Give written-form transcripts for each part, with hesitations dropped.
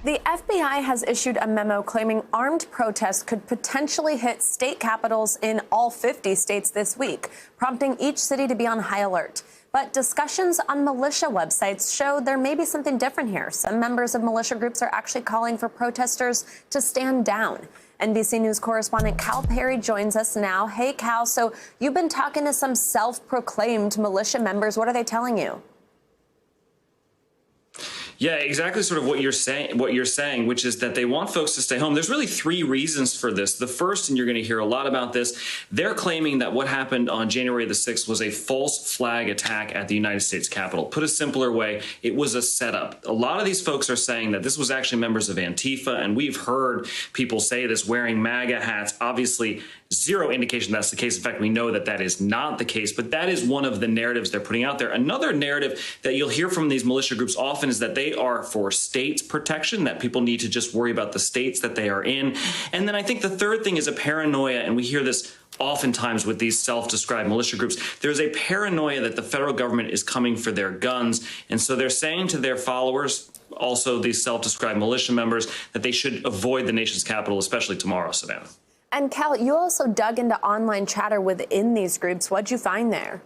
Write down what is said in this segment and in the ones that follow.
The FBI has issued a memo claiming armed protests could potentially hit state capitals in all 50 states this week, prompting each city to be on high alert. But discussions on militia websites show there may be something different here. Some members of militia groups are actually calling for protesters to stand down. NBC News correspondent Cal Perry joins us now. Hey, Cal, so you've been talking to some self-proclaimed militia members. What are they telling you? Yeah, exactly sort of what you're saying, which is that they want folks to stay home. There's really three reasons for this. The first, and you're going to hear a lot about this, they're claiming that what happened on January the 6th was a false flag attack at the United States Capitol. Put a simpler way, it was a setup. A lot of these folks are saying that this was actually members of Antifa, and we've heard people say this wearing MAGA hats. Obviously, zero indication that's the case. In fact, we know that that is not the case, but that is one of the narratives they're putting out there. Another narrative that you'll hear from these militia groups often is that they are for states protection, that people need to just worry about the states that they are in. And then I think the third thing is a paranoia, and we hear this oftentimes with these self-described militia groups. There's a paranoia that the federal government is coming for their guns, and so they're saying to their followers, also these self-described militia members, that they should avoid the nation's capital, especially tomorrow, Savannah. And Cal, you also dug into online chatter within these groups. What'd you find there?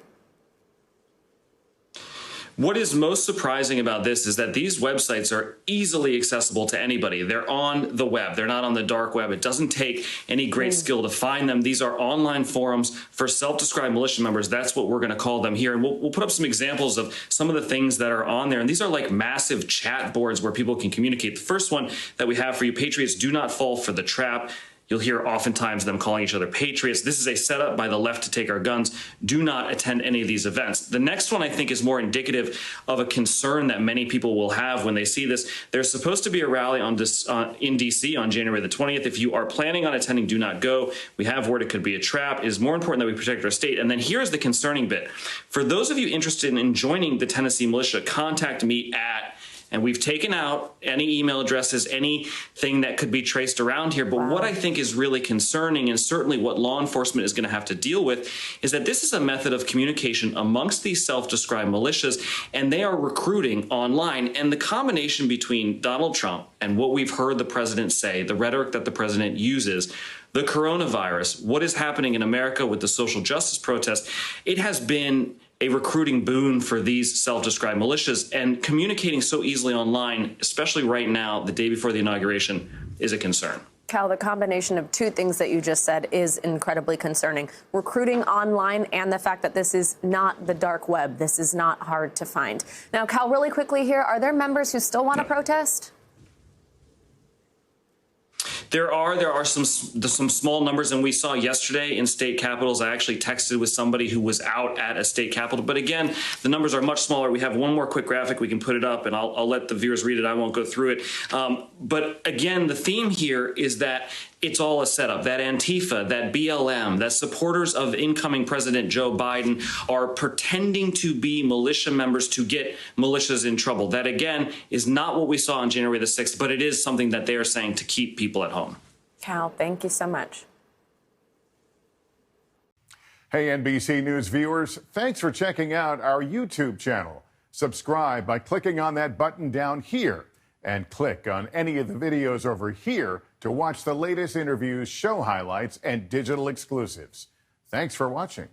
What is most surprising about this is that these websites are easily accessible to anybody. They're on the web. They're not on the dark web. It doesn't take any great skill to find them. These are online forums for self-described militia members. That's what we're going to call them here. And we'll put up some examples of some of the things that are on there. And these are like massive chat boards where people can communicate. The first one that we have for you, Patriots do not fall for the trap. You'll hear oftentimes them calling each other patriots. This is a setup by the left to take our guns. Do not attend any of these events. The next one I think is more indicative of a concern that many people will have when they see this. There's supposed to be a rally in DC on January the 20th. If you are planning on attending, do not go. We have word it could be a trap. It is more important that we protect our state. And then here's the concerning bit. For those of you interested in joining the Tennessee militia, contact me at, and we've taken out any email addresses, anything that could be traced around here. But what I think is really concerning, and certainly what law enforcement is going to have to deal with, is that this is a method of communication amongst these self-described militias, and they are recruiting online. And the combination between Donald Trump and what we've heard the president say, the rhetoric that the president uses, the coronavirus, what is happening in America with the social justice protests, it has been a recruiting boon for these self-described militias, and communicating so easily online, especially right now, the day before the inauguration, is a concern. Cal, the combination of two things that you just said is incredibly concerning. Recruiting online and the fact that this is not the dark web. This is not hard to find. Now, Cal, really quickly here, are there members who still want to protest? There are some small numbers, and we saw yesterday in state capitals. I actually texted with somebody who was out at a state capitol. But again, the numbers are much smaller. We have one more quick graphic. We can put it up, and I'll let the viewers read it. I won't go through it. But again, the theme here is that it's all a setup. That Antifa, that BLM, that supporters of incoming President Joe Biden are pretending to be militia members to get militias in trouble. That, again, is not what we saw on January the 6th, but it is something that they are saying to keep people at home. Cal, thank you so much. Hey, NBC News viewers, thanks for checking out our YouTube channel. Subscribe by clicking on that button down here, and click on any of the videos over here to watch the latest interviews, show highlights, and digital exclusives. Thanks for watching.